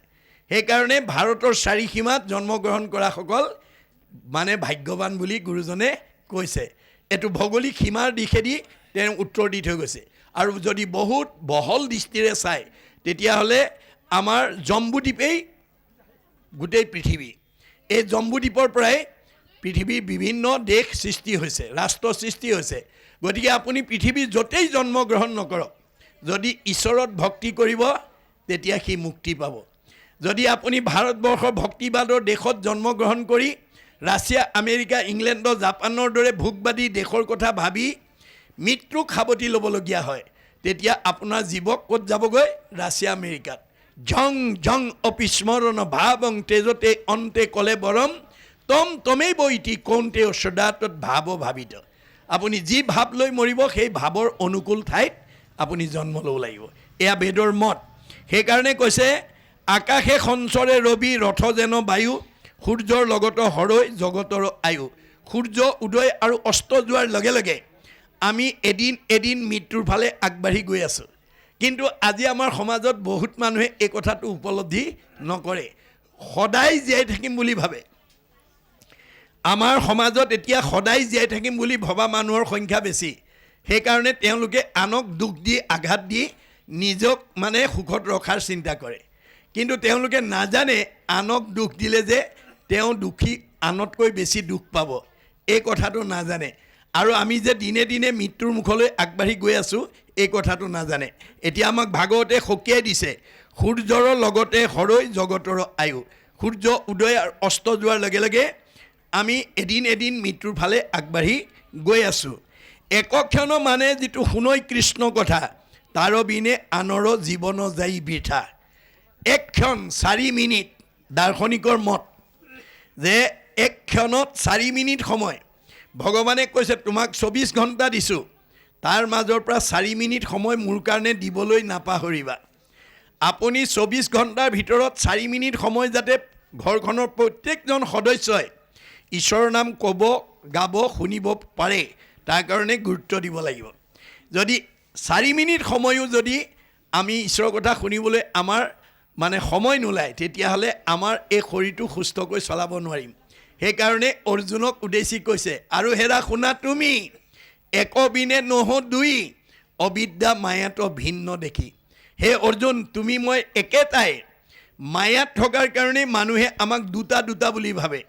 সেইকাৰণে ভাৰতৰ 4 সীমাত জন্মগ্ৰহণ কৰাসকল মানে ভাগ্যৱান বুলি গুৰুজনে কৈছে। এইটো ভৌগোলিক সীমাৰ দিশেদি তেওঁ উত্তৰ দি থৈ গৈছে। আৰু যদি বহুত বহল দৃষ্টিৰে চায় তেতিয়াহ'লে আমাৰ জম্বুদ্বীপেই গোটেই পৃথিৱী। এই জম্বুদ্বীপৰ পৰাই পৃথিৱীৰ বিভিন্ন দেশ সৃষ্টি হৈছে, ৰাষ্ট্ৰ সৃষ্টি হৈছে। গতিকে আপুনি পৃথিৱীৰ য'তেই জন্মগ্ৰহণ নকৰক, যদি ঈশ্বৰত ভক্তি কৰিব তেতিয়া সি মুক্তি পাব। যদি আপুনি ভাৰতবৰ্ষৰ ভক্তিবাদৰ দেশত জন্মগ্ৰহণ কৰি ৰাছিয়া, আমেৰিকা, ইংলেণ্ড, জাপানৰ দৰে ভোগবাদী দেশৰ কথা ভাবি মৃত্যুক সাৱটি ল'বলগীয়া হয়, তেতিয়া আপোনাৰ জীৱক ক'ত যাবগৈ? ৰাছিয়া, আমেৰিকাত। ঝং ঝং অপিস্মৰণ ভাৱং তেজতে অন্তে কলে বৰম তম তমেই বৈতি কৌন্তে সদাতত ভাৱ ভাবিত। আপুনি যি ভাৱ লৈ মৰিব সেই ভাৱৰ অনুকূল ঠাইত আপুনি জন্ম ল'ব লাগিব। এয়া বেদৰ মত। সেইকাৰণে কৈছে আকাশে সঞ্চৰে ৰবি ৰথ যেন বায়ু, সূৰ্যৰ লগত হৰৈ জগতৰ আয়ু। সূৰ্য উদয় আৰু অস্ত যোৱাৰ লগে লগে আমি এদিন এদিন মৃত্যুৰ ফালে আগবাঢ়ি গৈ আছোঁ। কিন্তু আজি আমাৰ সমাজত বহুত মানুহে এই কথাটো উপলব্ধি নকৰে, সদায় জীয়াই থাকিম বুলি ভাবে। আমাৰ সমাজত এতিয়া সদায় জীয়াই থাকিম বুলি ভবা মানুহৰ সংখ্যা বেছি। সেইকাৰণে তেওঁলোকে আনক দুখ দি, আঘাত দি নিজক মানে সুখত ৰখাৰ চিন্তা কৰে। কিন্তু তেওঁলোকে নাজানে আনক দুখ দিলে যে তেওঁ দুখী আনতকৈ বেছি দুখ পাব, এই কথাটো নাজানে। আৰু আমি যে দিনে দিনে মৃত্যুৰ মুখলৈ আগবাঢ়ি গৈ আছোঁ এই কথাটো নাজানে। এতিয়া আমাক ভাগৱতে সকীয়াই দিছে, সূৰ্যৰ লগতে হৰৈ জগতৰ আয়ু। সূৰ্য উদয় আৰু অস্ত যোৱাৰ লগে লগে আমি এদিন এদিন মৃত্যুৰ ফালে আগবাঢ়ি গৈ আছোঁ। একক্ষণ মানে যিটো শুনৈ কৃষ্ণ কথা, তাৰ বিনে আনৰ জীৱন যাই বৃথা। এক ক্ষণ 4 মিনিট, দাৰ্শনিকৰ মত যে এক ক্ষণত 4 মিনিট সময়। ভগৱানে কৈছে তোমাক 24 ঘণ্টা দিছোঁ, তাৰ মাজৰ পৰা 4 মিনিট সময় মোৰ কাৰণে দিবলৈ নাপাহৰিবা। আপুনি 24 ঘণ্টাৰ ভিতৰত 4 মিনিট সময় যাতে ঘৰখনৰ প্ৰত্যেকজন সদস্যই ঈশ্বৰৰ নাম ক'ব, গাব, শুনিব পাৰে, তাৰ কাৰণে গুৰুত্ব দিব লাগিব। যদি 4 মিনিট সময়ো যদি আমি ঈশ্বৰৰ কথা শুনিবলৈ আমাৰ মানে সময় নোলায়, তেতিয়াহ'লে আমাৰ এই শৰীৰটো সুস্থকৈ চলাব নোৱাৰিম। সেইকাৰণে অৰ্জুনক উদ্দেশ্যি কৈছে, আৰু হেৰা শুনা তুমি একবিনে নহ দুই, অবিদ্যা মায়াত ভিন্ন দেখি। হে অৰ্জুন, তুমি মই একেটাই। মায়াত থকাৰ কাৰণে মানুহে আমাক দুটা দুটা বুলি ভাবে।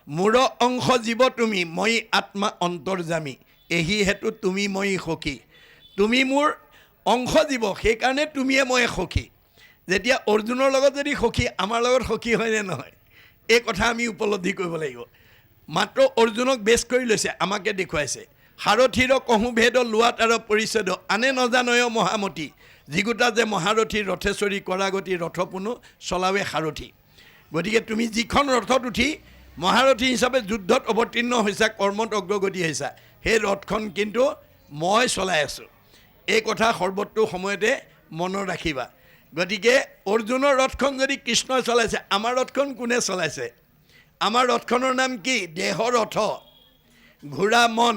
মোৰ অংশ জীৱ তুমি, মই আত্মা অন্তৰ্যামী, এহি হেতু তুমি মই সখী। তুমি মোৰ অংশ জীৱ, সেইকাৰণে তুমিয়ে মই সখী। যেতিয়া অৰ্জুনৰ লগত যদি সখী, আমাৰ লগত সখী হয়নে নহয়, এই কথা আমি উপলব্ধি কৰিব লাগিব। মাত্ৰ অৰ্জুনক বেছ কৰি লৈছে, আমাকে দেখুৱাইছে। সাৰথীৰ কহোঁ ভেদ লোৱাত আৰু পৰিচ্ছেদ, আনে নজানয় মহামতী। যিগোটা যে মহাৰথী ৰথেশ্বৰী কৰাগতি, ৰথ পুনু চলাৱে সাৰথী। গতিকে তুমি যিখন ৰথত উঠি মহাৰথী হিচাপে যুদ্ধত অৱতীৰ্ণ হৈছা, কৰ্মত অগ্ৰগতি হৈছা, সেই ৰথখন কিন্তু মই চলাই আছোঁ। এই কথা সৰ্বতো সময়তে মনত ৰাখিবা। গতিকে অৰ্জুনৰ ৰথখন যদি কৃষ্ণই চলাইছে, আমাৰ ৰথখন কোনে চলাইছে? আমাৰ ৰথখনৰ নাম কি? দেহ ৰথ, ঘোঁৰা মন,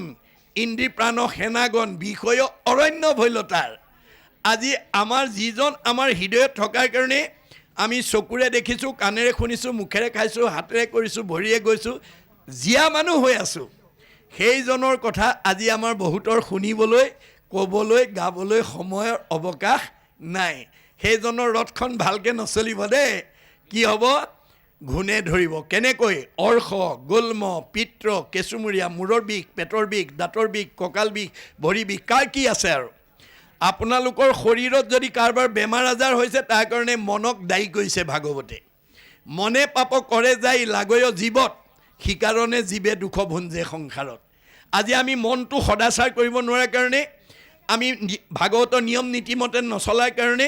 ইন্দ্ৰী প্ৰাণ সেনাগণ, বিষয় অৰণ্য ভৈলতাৰ। আজি আমাৰ যিজন আমাৰ হৃদয়ত থকাৰ কাৰণে আমি চকুৰে দেখিছোঁ, কাণেৰে শুনিছোঁ, মুখেৰে খাইছোঁ, হাতেৰে কৰিছোঁ, ভৰিৰে গৈছোঁ, জীয়া মানুহ হৈ আছোঁ, সেইজনৰ কথা আজি আমাৰ বহুতৰ শুনিবলৈ, ক'বলৈ, গাবলৈ সময়ৰ অৱকাশ নাই। সেইজনৰ ৰথখন ভালকৈ নচলিব দেই। কি হ'ব? ঘূণে ধৰিব কেনেকৈ অৰ্শ গুল্ম পিত্ৰ কেঁচুমূৰীয়া মূৰৰ বিষ পেটৰ বিষ দাঁতৰ বিষ কঁকাল বিষ ভৰি বিষ কাৰ কি আছে আৰু আপোনালোকৰ শৰীৰত যদি কাৰোবাৰ বেমাৰ আজাৰ হৈছে তাৰ কাৰণে মনক দায়ী কৰিছে ভাগৱতে মনে পাপ কৰে যাই লাগয় জীৱত সিকাৰণে জীৱে দুখ ভুঞ্জে সংসাৰত আজি আমি মনটো সদাচাৰ কৰিব নোৱাৰাৰ কাৰণে আমি ভাগৱতৰ নিয়ম নীতিমতে নচলাৰ কাৰণে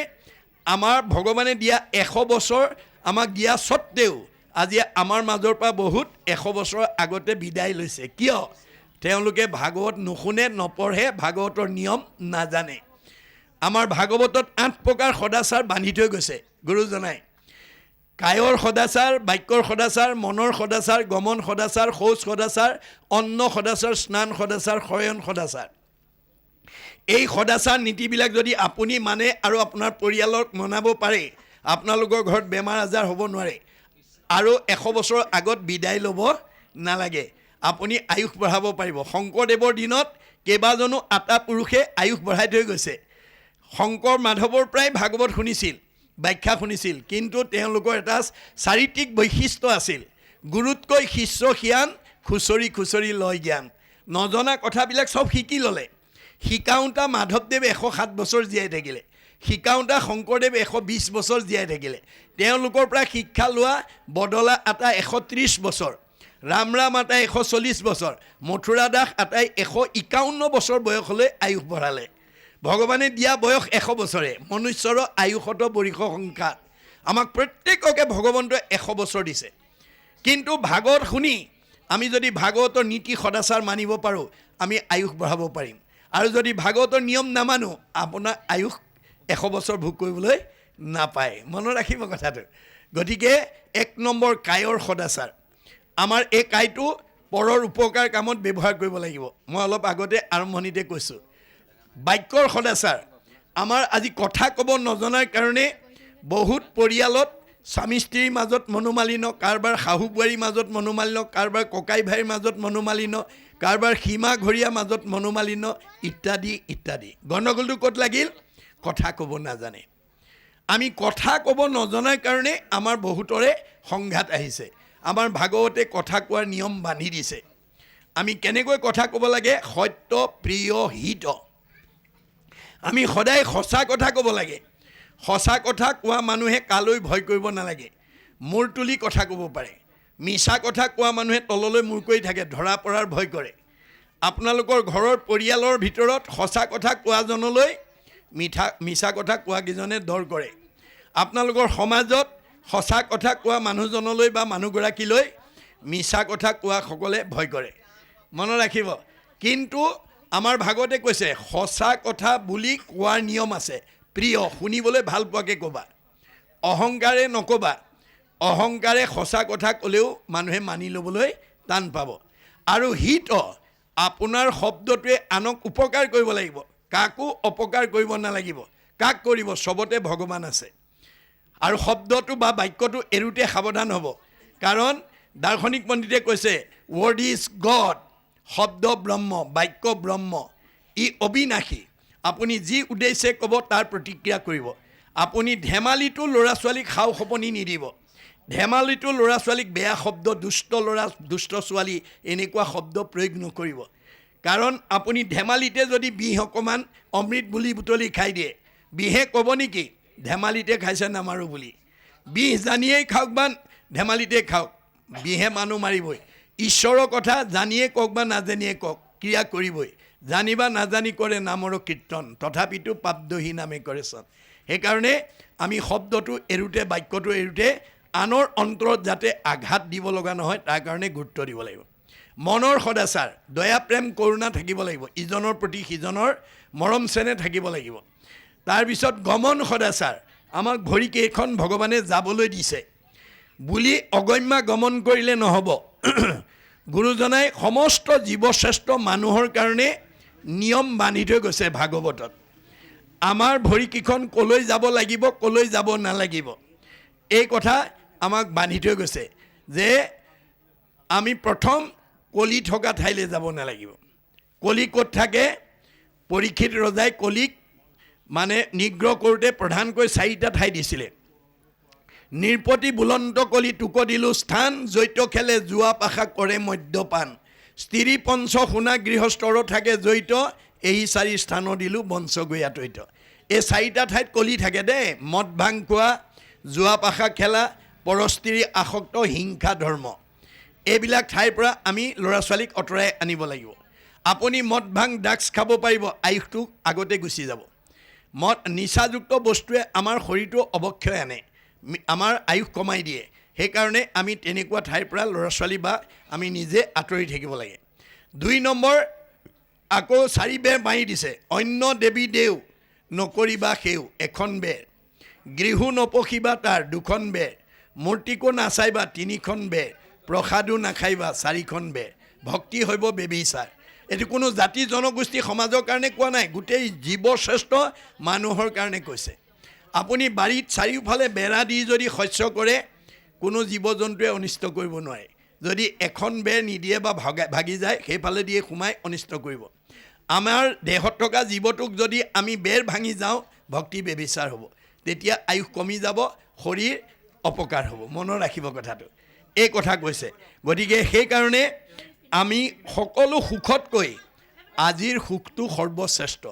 আমাৰ ভগৱানে দিয়া 100 বছৰ আমাক দিয়া সত্ত্বেও আজি আমাৰ মাজৰ পৰা বহুত 100 বছৰ আগতে বিদায় লৈছে কিয় তেওঁলোকে ভাগৱত নুশুনে নপঢ়ে ভাগৱতৰ নিয়ম নাজানে আমাৰ ভাগৱতত 8 প্ৰকাৰ সদাচাৰ বান্ধি থৈ গৈছে গুৰুজনাই কায়ৰ সদাচাৰ বাক্যৰ সদাচাৰ মনৰ সদাচাৰ গমন সদাচাৰ শৌচ সদাচাৰ অন্ন সদাচাৰ স্নান সদাচাৰ শয়ন সদাচাৰ এই সদাচাৰ নীতিবিলাক যদি আপুনি মানে আৰু আপোনাৰ পৰিয়ালক মনাব পাৰে আপোনালোকৰ ঘৰত বেমাৰ আজাৰ হ'ব নোৱাৰে আৰু 100 বছৰ আগত বিদায় ল'ব নালাগে আপুনি আয়ুস বঢ়াব পাৰিব শংকৰদেৱৰ দিনত কেইবাজনো আটা পুৰুষে আয়ুস বঢ়াই থৈ গৈছে শংকৰ মাধৱৰ পৰাই ভাগৱত শুনিছিল ব্যাখ্যা শুনিছিল কিন্তু তেওঁলোকৰ এটা চাৰিত্ৰিক বৈশিষ্ট্য আছিল গুৰুতকৈ শিষ্য সিয়ান খুচৰি খুচৰি লয় জ্ঞান নজনা কথাবিলাক সব শিকি ল'লে শিকাওঁতা মাধৱদেৱ 107 বছৰ জীয়াই থাকিলে শিকাওঁতা শংকৰদেৱ 120 বছৰ জীয়াই থাকিলে তেওঁলোকৰ পৰা শিক্ষা লোৱা বদলা আটা 130 বছৰ ৰাম আটাই 140 বছৰ মথুৰা দাস আটাই 151 বছৰ বয়সলৈ আয়ুস বঢ়ালে ভগৱানে দিয়া বয়স 100 বছৰে মনুষ্যৰ আয়ুসত বৰিষ সংখ্যা আমাক প্ৰত্যেককে ভগৱন্তই 100 বছৰ দিছে কিন্তু ভাগৱত শুনি আমি যদি ভাগৱতৰ নীতি সদাচাৰ মানিব পাৰোঁ আমি আয়ুস বঢ়াব পাৰিম আৰু যদি ভাগৱতৰ নিয়ম নামানো আপোনাৰ আয়ুস 100 বছৰ ভোগ কৰিবলৈ নাপায় মনত ৰাখিব কথাটো গতিকে 1 নম্বৰ কায়ৰ সদাচাৰ আমাৰ এই কায়টো পৰৰ উপকাৰ কামত ব্যৱহাৰ কৰিব লাগিব মই অলপ আগতে আৰম্ভণিতে কৈছোঁ বাক্যৰ সদাচাৰ আমাৰ আজি কথা ক'ব নজনাৰ কাৰণে বহুত পৰিয়ালত স্বামী স্ত্ৰীৰ মাজত মনোমালিন্য কাৰোবাৰ শাহু বোৱাৰীৰ মাজত মনোমালিন্য কাৰোবাৰ ককাই ভাইৰ মাজত মনোমালিন্য কাৰোবাৰ সীমা ঘৰীয়া মাজত মনোমালিন্য ইত্যাদি ইত্যাদি গণ্ডগোলটো ক'ত লাগিল কথা ক'ব নাজানে আমি কথা ক'ব নজনাৰ কাৰণে আমাৰ বহুতৰে সংঘাত আহিছে আমাৰ ভাগৱতে কথা কোৱাৰ নিয়ম বান্ধি দিছে আমি কেনেকৈ কথা ক'ব লাগে সত্য প্ৰিয় হিত আমি সদায় সঁচা কথা ক'ব লাগে সঁচা কথা কোৱা মানুহে কালৈ ভয় কৰিব নালাগে মূৰ তুলি কথা ক'ব পাৰে মিছা কথা কোৱা মানুহে তললৈ মূৰ কৰি থাকে ধৰা পৰাৰ ভয় কৰে আপোনালোকৰ ঘৰৰ পৰিয়ালৰ ভিতৰত সঁচা কথা কোৱাজনলৈ মিছা কথা কোৱাকেইজনে ডৰ কৰে আপোনালোকৰ সমাজত সঁচা কথা কোৱা মানুহজনলৈ বা মানুহগৰাকীলৈ মিছা কথা কোৱাসকলে ভয় কৰে মনত ৰাখিব কিন্তু আমাৰ ভাগৱতে কৈছে সঁচা কথা বুলি কোৱাৰ নিয়ম আছে প্ৰিয় শুনিবলৈ ভাল পোৱাকৈ ক'বা অহংকাৰে নক'বা অহংকাৰে সঁচা কথা ক'লেও মানুহে মানি ল'বলৈ টান পাব আৰু হিত আপোনাৰ শব্দটোৱে আনক উপকাৰ কৰিব লাগিব কাকো অপকাৰ কৰিব নালাগিব কাক কৰিব চবতে ভগৱান আছে আৰু শব্দটো বা বাক্যটো এৰোতে সাৱধান হ'ব কাৰণ দাৰ্শনিক পণ্ডিতে কৈছে ৱৰ্ড ইজ গড শব্দ ব্ৰহ্ম বাক্য ব্ৰহ্ম ই অবিনাশী আপুনি যি উদ্দেশ্যে ক'ব তাৰ প্ৰতিক্ৰিয়া কৰিব আপুনি ধেমালিটো ল'ৰা ছোৱালীক খাও সপনি নিদিব ধেমালিটো ল'ৰা ছোৱালীক বেয়া শব্দ দুষ্ট ল'ৰা দুষ্ট ছোৱালী এনেকুৱা শব্দ প্ৰয়োগ নকৰিব কাৰণ আপুনি ধেমালিতে যদি বিহ অকণমান অমৃত বুলি বুটলি খাই দিয়ে বিহে ক'ব নেকি ধেমালিতে খাইছে নামাৰো বুলি বিহ জানিয়েই খাওক বা ধেমালিতে খাওক বিহে মানুহ মাৰিবই ঈশ্বৰৰ কথা জানিয়ে কওক বা নাজানিয়ে কওক ক্ৰিয়া কৰিবই জানিবা নাজানি কৰে নামৰ কীৰ্তন তথাপিতো পাপদহী নামে কৰে চন সেইকাৰণে আমি শব্দটো এৰোতে বাক্যটো এৰোতে আনৰ অন্তৰত যাতে আঘাত দিব লগা নহয় তাৰ কাৰণে গুৰুত্ব দিব লাগিব মনৰ সদাচাৰ দয়া প্ৰেম কৰুণা থাকিব লাগিব ইজনৰ প্ৰতি সিজনৰ মৰম চেনেহ থাকিব লাগিব তাৰপিছত গমন সদাচাৰ আমাক ভৰিকেইখন ভগৱানে যাবলৈ দিছে বুলি অগম্যা গমন কৰিলে নহ'ব গুৰুজনাই সমস্ত জীৱশ্ৰেষ্ঠ মানুহৰ কাৰণে নিয়ম বান্ধি থৈ গৈছে ভাগৱতত আমাৰ ভৰিকেইখন ক'লৈ যাব লাগিব ক'লৈ যাব নালাগিব এই কথা আমাক বান্ধি থৈ গৈছে যে আমি প্ৰথম কলি থকা ঠাইলৈ যাব নালাগিব কলি ক'ত থাকে পৰীক্ষিত ৰজাই কলিক মানে নিগ্ৰহ কৰোঁতে প্ৰধানকৈ 4টা ঠাই দিছিলে নিৰ্পতি বুলন্ত কলি টুক দিলো স্থান জৈত খেলে জুৱা পাশা কৰে মদ্যপান স্ত্ৰী পঞ্চ সোণা গৃহস্থৰ থাকে জৈত এই চাৰি স্থান দিলোঁ বঞ্চ গৈ আতৈত এই চাৰিটা ঠাইত কলি থাকে দেই মদ ভাং খোৱা জুৱা পাশা খেলা পৰস্ত্ৰী আসক্ত হিংসা ধৰ্ম এইবিলাক ঠাইৰ পৰা আমি ল'ৰা ছোৱালীক অঁতৰাই আনিব লাগিব আপুনি মদ ভাং ড্ৰাগছ খাব পাৰিব আয়ুসটো আগতে গুচি যাব মদ নিচাযুক্ত বস্তুৱে আমাৰ শৰীৰটো অৱক্ষয় আনে আমাৰ আয়ুস কমাই দিয়ে সেইকাৰণে আমি তেনেকুৱা ঠাইৰ পৰা ল'ৰা ছোৱালী বা আমি নিজে আঁতৰি থাকিব লাগে 2 নম্বৰ আকৌ 4 বেৰ মাৰি দিছে অন্য দেৱী দেও নকৰিবা সেও এখন বেৰ গৃহু নপখিবা তাৰ 2খন বেৰ মূৰ্তিকো নাচাইবা 3খন বেৰ প্ৰসাদো নাখাইবা 4খন বেৰ ভক্তি হ'ব বেবিচাৰ এইটো কোনো জাতি জনগোষ্ঠী সমাজৰ কাৰণে কোৱা নাই গোটেই জীৱশ্ৰেষ্ঠ মানুহৰ কাৰণে কৈছে আপুনি বাৰীত চাৰিওফালে বেৰা দি যদি শস্য কৰে কোনো জীৱ জন্তুৱে অনিষ্ট কৰিব নোৱাৰে যদি এখন বেৰ নিদিয়ে বা ভাগি যায় সেইফালে দিয়ে সোমাই অনিষ্ট কৰিব আমাৰ দেহত থকা জীৱটোক যদি আমি বেৰ ভাঙি যাওঁ ভক্তি বেবিচাৰ হ'ব তেতিয়া আয়ুস কমি যাব শৰীৰ অপকাৰ হ'ব মনত ৰাখিব কথাটো এই কথা কৈছে গতিকে সেইকাৰণে আমি সকলো সুখতকৈ আজিৰ সুখটো সৰ্বশ্ৰেষ্ঠ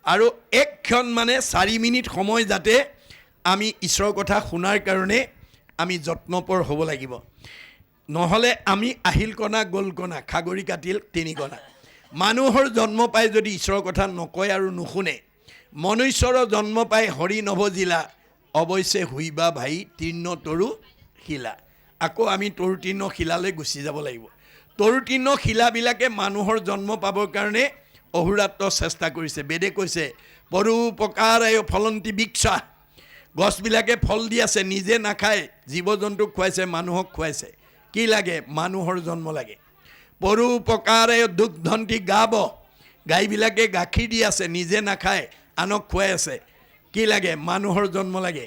আৰু এক ক্ষণ মানে 4 মিনিট সময় যাতে আমি ঈশ্বৰৰ কথা শুনাৰ কাৰণে আমি যত্নপৰ হ'ব লাগিব নহ'লে আমি আহিল কণা গ'ল কণা খাগৰি কাটিল 3 কণা মানুহৰ জন্ম পাই যদি ঈশ্বৰৰ কথা নকয় আৰু নুশুনে মনুষ্যৰ জন্ম পাই হৰি নভজিলা অৱশ্যে হুইবা ভাই তীৰ্ণ তৰু শিলা আকৌ আমি তৰু তীৰ্ণ শিলালৈ গুচি যাব লাগিব তৰু তীৰ্ণ শিলাবিলাকে মানুহৰ জন্ম পাবৰ কাৰণে অহোৰাত্ৰ চেষ্টা কৰিছে বেদে কৈছে পৰোপকাৰায় ফলন্তি বৃক্ষা গছবিলাকে ফল দি আছে নিজে নাখায় জীৱ জন্তুক খুৱাইছে মানুহক খুৱাইছে কি লাগে মানুহৰ জন্ম লাগে পৰোপকাৰায় দুগ্ধন্তি গাব গাইবিলাকে গাখীৰ দি আছে নিজে নাখায় আনক খুৱাই আছে কি লাগে মানুহৰ জন্ম লাগে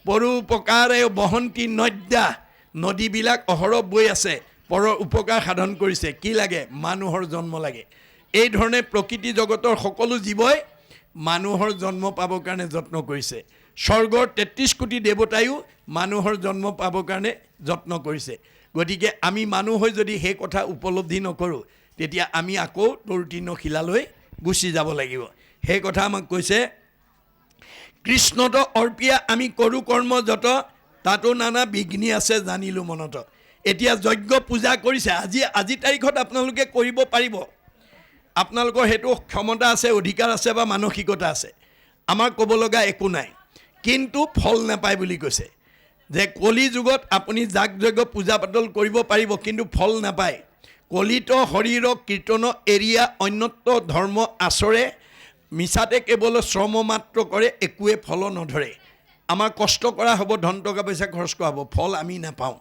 পৰোপকাৰায় বহন্তি নদ্যা নদীবিলাক অহৰহ বৈ আছে পৰৰ উপকাৰ সাধন কৰিছে কি লাগে মানুহৰ জন্ম লাগে এই ধৰণে প্ৰকৃতি জগতৰ সকলো জীৱই মানুহৰ জন্ম পাবৰ কাৰণে যত্ন কৰিছে স্বৰ্গৰ 33 কোটি দেৱতায়ো মানুহৰ জন্ম পাবৰ কাৰণে যত্ন কৰিছে গতিকে আমি মানুহ হৈ যদি সেই কথা উপলব্ধি নকৰোঁ তেতিয়া আমি আকৌ তৰুতীৰ্ণ শিলালৈ গুচি যাব লাগিব সেই কথা আমাক কৈছে কৃষ্ণত অৰ্পিয়া আমি কৰোঁ কৰ্ম যত তাতো নানা বিঘ্নি আছে জানিলোঁ মনত এতিয়া যজ্ঞ পূজা কৰিছে আজি তাৰিখত আপোনালোকে কৰিব পাৰিব আপোনালোকৰ সেইটো ক্ষমতা আছে অধিকাৰ আছে বা মানসিকতা আছে আমাৰ ক'ব লগা একো নাই কিন্তু ফল নাপায় বুলি কৈছে যে কলি যুগত আপুনি যাগ যজ্ঞ পূজা পাতল কৰিব পাৰিব কিন্তু ফল নাপায় কলিত শৰীৰ কীৰ্তন এৰিয়া অন্যত্ব ধৰ্ম আচৰে মিছাতে কেৱল শ্ৰম মাত্ৰ কৰে একোৱে ফল নধৰে আমাৰ কষ্ট কৰা হ'ব ধন টকা পইচা খৰচ কৰা হ'ব ফল আমি নাপাওঁ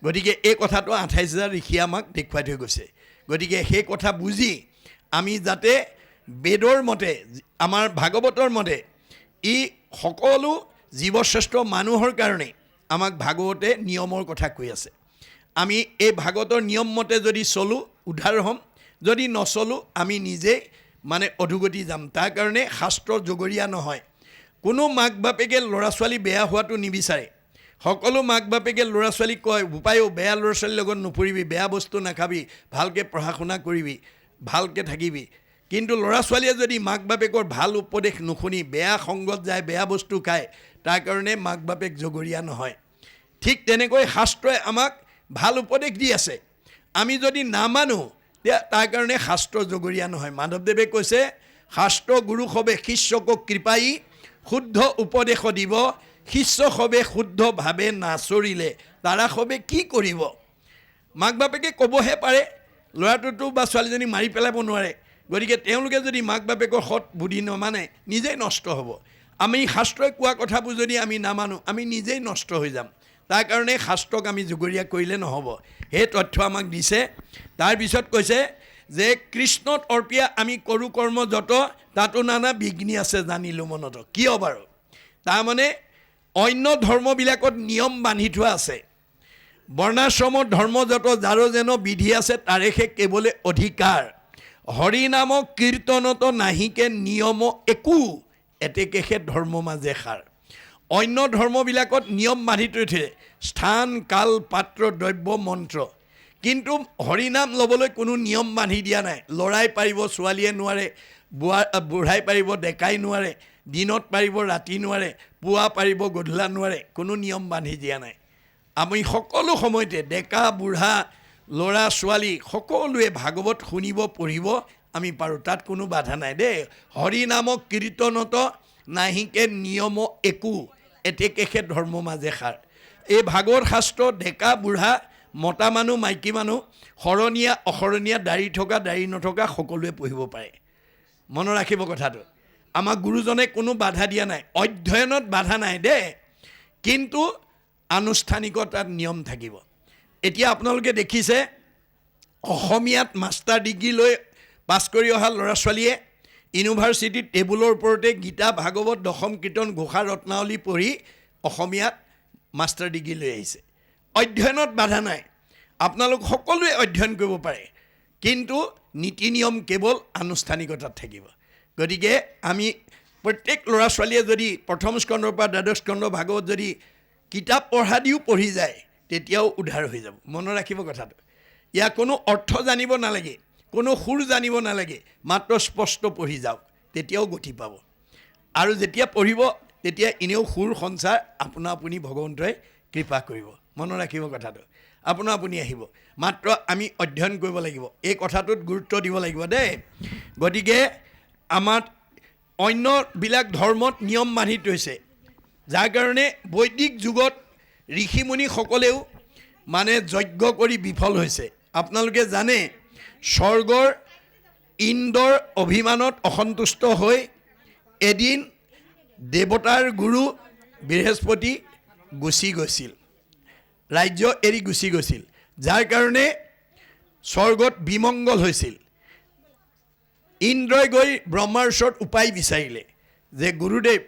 গতিকে এই কথাটো 28,000 ঋষিয়ে আমাক দেখুৱাই থৈ গৈছে গতিকে সেই কথা বুজি আমি যাতে বেদৰ মতে আমাৰ ভাগৱতৰ মতে ই সকলো জীৱশ্ৰেষ্ঠ মানুহৰ কাৰণে আমাক ভাগৱতে নিয়মৰ কথা কৈ আছে আমি এই ভাগৱতৰ নিয়ম মতে যদি চলোঁ উদ্ধাৰ হ'ম যদি নচলোঁ আমি নিজেই মানে অধোগতি যাম তাৰ কাৰণে শাস্ত্ৰ জগৰীয়া নহয় কোনো মাক বাপেকে ল'ৰা ছোৱালী বেয়া হোৱাটো নিবিচাৰে সকলো মাক বাপেকে ল'ৰা ছোৱালীক কয় উপায়ো বেয়া ল'ৰা ছোৱালীৰ লগত নুফুৰিবি বেয়া বস্তু নাখাবি ভালকৈ পঢ়া শুনা কৰিবি ভালকৈ থাকিবি কিন্তু ল'ৰা ছোৱালীয়ে যদি মাক বাপেকৰ ভাল উপদেশ নুশুনি বেয়া সংগত যায় বেয়া বস্তু খায় তাৰ কাৰণে মাক বাপেক জগৰীয়া নহয় ঠিক তেনেকৈ শাস্ত্ৰই আমাক ভাল উপদেশ দি আছে আমি যদি নামানো তাৰ কাৰণে শাস্ত্ৰ জগৰীয়া নহয় মাধৱদেৱে কৈছে শাস্ত্ৰ গুৰু সবে শিষ্যক কৃপাই শুদ্ধ উপদেশ দিব শিষ্য সবে শুদ্ধভাৱে নাচৰিলে তাৰা সবে কি কৰিব মাক বাপেকে ক'বহে পাৰে ল'ৰাটোতো বা ছোৱালীজনীক মাৰি পেলাব নোৱাৰে গতিকে তেওঁলোকে যদি মাক বাপেকৰ সৎ বুদ্ধি নমানে নিজেই নষ্ট হ'ব আমি শাস্ত্ৰই কোৱা কথাবোৰ যদি আমি নামানো আমি নিজেই নষ্ট হৈ যাম তাৰ কাৰণে শাস্ত্ৰক আমি জগৰীয়া কৰিলে নহ'ব সেই তথ্য আমাক দিছে তাৰপিছত কৈছে যে কৃষ্ণত অৰ্পিয়া আমি কৰোঁ কৰ্ম যত তাতো নানা বিঘ্নি আছে জানিলোঁ মনত কিয় বাৰু তাৰমানে অন্য ধৰ্মবিলাকত নিয়ম বান্ধি থোৱা আছে বৰ্ণাশ্ৰমৰ ধৰ্ম যত যাৰো যেন বিধি আছে তাৰেহে কেৱলে অধিকাৰ হৰি নাম কীৰ্তনত নাহিকে নিয়ম একো এতেকেহে ধৰ্ম মাজে সাৰ অন্য ধৰ্মবিলাকত নিয়ম বান্ধি থৈ থৈছে, স্থান কাল পাত্ৰ দ্ৰব্য মন্ত্ৰ, কিন্তু হৰিনাম ল'বলৈ কোনো নিয়ম বান্ধি দিয়া নাই। ল'ৰাই পাৰিব, ছোৱালীয়ে নোৱাৰে, বুঢ়াই পাৰিব, ডেকাই নোৱাৰে, দিনত পাৰিব, ৰাতি নোৱাৰে, পুৱা পাৰিব, গধূলা নোৱাৰে, কোনো নিয়ম বান্ধি দিয়া নাই। আমি সকলো সময়তে ডেকা বুঢ়া ল'ৰা ছোৱালী সকলোৱে ভাগৱত শুনিব পঢ়িব আমি পাৰোঁ, তাত কোনো বাধা নাই দেই। হৰিনামক কীৰ্তনত নাহিকে নিয়ম একো, এতেকেহে ধৰ্ম মাজে সাৰ। এই ভাগৱত শাস্ত্ৰ ডেকা বুঢ়া, মতা মানুহ মাইকী মানুহ, শৰণীয়া অশৰণীয়া, দাড়ি থকা দাড়ি নথকা সকলোৱে পঢ়িব পাৰে। মনত ৰাখিব কথাটো। আমাক গুৰুজনে কোনো বাধা দিয়া নাই, অধ্যয়নত বাধা নাই দেই, কিন্তু আনুষ্ঠানিকতাত নিয়ম থাকিব। এতিয়া আপোনালোকে দেখিছে অসমীয়াত মাষ্টাৰ ডিগ্ৰী লৈ পাছ কৰি অহা ল'ৰা ছোৱালীয়ে ইউনিভাৰ্চিটিত টেবুলৰ ওপৰতে গীতা ভাগৱত দশম কীৰ্তন ঘোষা ৰত্নাৱলী পঢ়ি অসমীয়াত মাষ্টাৰ ডিগ্ৰী লৈ আহিছে। অধ্যয়নত বাধা নাই, আপোনালোক সকলোৱে অধ্যয়ন কৰিব পাৰে, কিন্তু নীতি নিয়ম কেৱল আনুষ্ঠানিকতাত থাকিব। গতিকে আমি প্ৰত্যেক ল'ৰা ছোৱালীয়ে যদি প্ৰথম স্কন্ধৰ পৰা দ্বাদশ স্কন্ধ ভাগৱত যদি কিতাপ পঢ়া দিও পঢ়ি যায় তেতিয়াও উদ্ধাৰ হৈ যাব। মনত ৰাখিব কথাটো। ইয়াৰ কোনো অৰ্থ জানিব নালাগে, কোনো সুৰ জানিব নালাগে, মাত্ৰ স্পষ্ট পঢ়ি যাওক, তেতিয়াও গতি পাব। আৰু যেতিয়া পঢ়িব তেতিয়া এনেও সুৰ সঞ্চাৰ আপোনা আপুনি ভগৱন্তই কৃপা কৰিব। মনত ৰাখিব কথাটো। আপোনা আপুনি আহিব, মাত্ৰ আমি অধ্যয়ন কৰিব লাগিব, এই কথাটোত গুৰুত্ব দিব লাগিব দেই। গতিকে আমাৰ অন্যবিলাক ধৰ্মত নিয়ম বান্ধি থৈছে, যাৰ কাৰণে বৈদিক যুগত ঋষিমুনিসকলেও মানে যজ্ঞ কৰি বিফল হৈছে। আপোনালোকে জানে স্বৰ্গৰ ইন্দ্ৰৰ অভিমানত অসন্তুষ্ট হৈ এদিন দেৱতাৰ গুৰু বৃহস্পতি গুচি গৈছিল, ৰাজ্য এৰি গুচি গৈছিল, যাৰ কাৰণে স্বৰ্গত বিমংগল হৈছিল। ইন্দ্ৰই গৈ ব্ৰহ্মাৰ ওচৰত উপায় বিচাৰিলে যে গুৰুদেৱ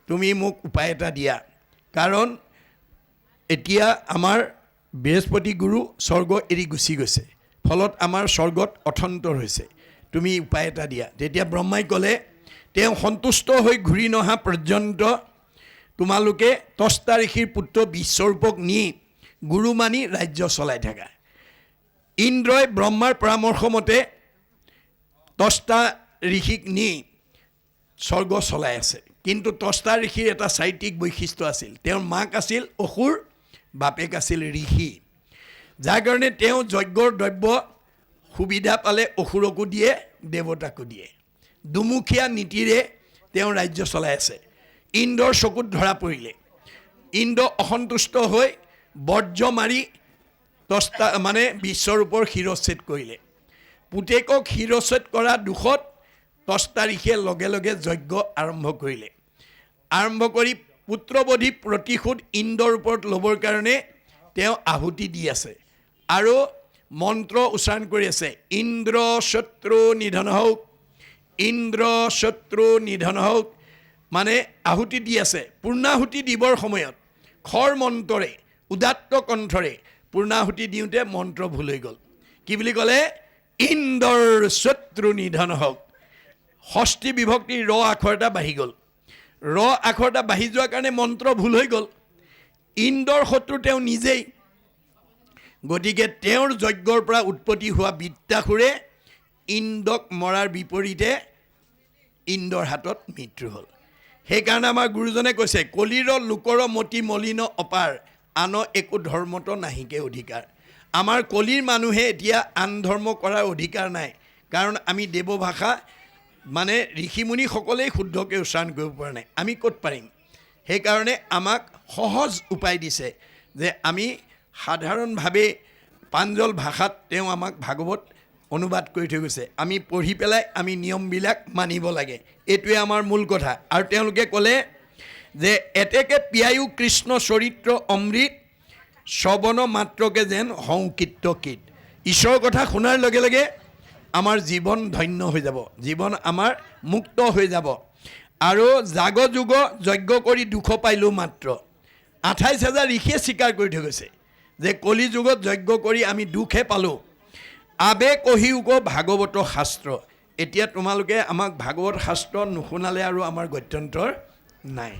তুমি মোক উপায় এটা দিয়া, কাৰণ এতিয়া আমাৰ বৃহস্পতি গুৰু স্বৰ্গ এৰি গুচি গৈছে, ফলত আমাৰ স্বৰ্গত অথন্তৰ হৈছে, তুমি উপায় এটা দিয়া। তেতিয়া ব্ৰহ্মাই ক'লে তেওঁ সন্তুষ্ট হৈ ঘূৰি নহা পৰ্যন্ত তোমালোকে তস্তা ঋষিৰ পুত্ৰ বিশ্বৰূপক নি গুৰু মানি ৰাজ্য চলাই থাকা। ইন্দ্ৰই ব্ৰহ্মাৰ পৰামৰ্শমতে তস্তা ঋষিক নি স্বৰ্গ চলাই আছে, কিন্তু তস্তা ঋষিৰ এটা চাৰিত্ৰিক বৈশিষ্ট্য আছিল, তেওঁৰ মাক আছিল অসুৰ, বাপেক আছিল ঋষি, যাৰ কাৰণে তেওঁ যজ্ঞৰ দ্ৰব্য সুবিধা পালে অসুৰকো দিয়ে দেৱতাকো দিয়ে। দুমুখীয়া নীতিৰে তেওঁ ৰাজ্য চলাই আছে। ইন্দ্ৰৰ চকুত ধৰা পৰিলে, ইন্দ্ৰ অসন্তুষ্ট হৈ বৰ্জ্য মাৰি তস্তা মানে বিশ্বৰূপৰ শিৰচ্ছেদ কৰিলে। পুতেকক শিৰচ্ছেদ কৰা দুখত তস্তা ঋষিয়ে লগে লগে যজ্ঞ আৰম্ভ কৰিলে। আৰম্ভ কৰি পুত্ৰবধি প্ৰতিশোধ ইন্দ্ৰৰ ওপৰত ল'বৰ কাৰণে তেওঁ আহুতি দি আছে আৰু মন্ত্ৰ উচ্চাৰণ কৰি আছে, ইন্দ্ৰ শত্ৰু নিধন হওক, ইন্দ্ৰ শত্ৰু নিধন হওক, মানে আহুতি দি আছে। পূৰ্ণাহুতি দিবৰ সময়ত খৰ মন্ত্ৰৰে উদাত্ত কণ্ঠৰে পূৰ্ণাহুতি দিওঁতে মন্ত্ৰ ভুল হৈ গ'ল। কি বুলি ক'লে? ইন্দ্ৰৰ শত্ৰু নিধন হওক। ষষ্ঠী বিভক্তি ৰ আখৰ এটা বাঢ়ি গ'ল, ৰ আখৰ এটা বাঢ়ি যোৱাৰ কাৰণে মন্ত্ৰ ভুল হৈ গ'ল। ইন্দ্ৰৰ শত্ৰু তেওঁ নিজেই, গতিকে তেওঁৰ যজ্ঞৰ পৰা উৎপত্তি হোৱা বিদ্যাসুৰে ইন্দ্ৰক মৰাৰ বিপৰীতে ইন্দ্ৰৰ হাতত মৃত্যু হ'ল। সেইকাৰণে আমাৰ গুৰুজনে কৈছে, কলিৰ লোকৰ মতি মলিন অপাৰ, আন একো ধৰ্মত নাহিকে অধিকাৰ। আমাৰ কলিৰ মানুহে এতিয়া আন ধৰ্ম কৰাৰ অধিকাৰ নাই, কাৰণ আমি দেৱভাষা মানে ঋষিমুনিসকলেই শুদ্ধকৈ উচ্চাৰণ কৰিব পৰা নাই, আমি ক'ত পাৰিম? সেইকাৰণে আমাক সহজ উপায় দিছে যে আমি সাধাৰণভাৱে প্ৰাঞ্জল ভাষাত তেওঁ আমাক ভাগৱত অনুবাদ কৰি থৈ গৈছে, আমি পঢ়ি পেলাই আমি নিয়মবিলাক মানিব লাগে, এইটোৱে আমাৰ মূল কথা। আৰু তেওঁলোকে ক'লে যে এতেকে পিয়ায়ো কৃষ্ণ চৰিত্ৰ অমৃত, শ্ৰৱণ মাত্ৰকে যেন সংকীৰ্ত কীট। ঈশ্বৰৰ কথা শুনাৰ লগে লগে আমাৰ জীৱন ধন্য হৈ যাব, জীৱন আমাৰ মুক্ত হৈ যাব। আৰু জাগ যুগ যজ্ঞ কৰি দুখ পাইলোঁ মাত্ৰ। 28,000 ঋষিয়ে স্বীকাৰ কৰি থৈ গৈছে যে কলি যুগত যজ্ঞ কৰি আমি দুখহে পালোঁ। আবে কহিওক ভাগৱত শাস্ত্ৰ। এতিয়া তোমালোকে আমাক ভাগৱত শাস্ত্ৰ নুশুনালে আৰু আমাৰ গত্যন্তৰ নাই।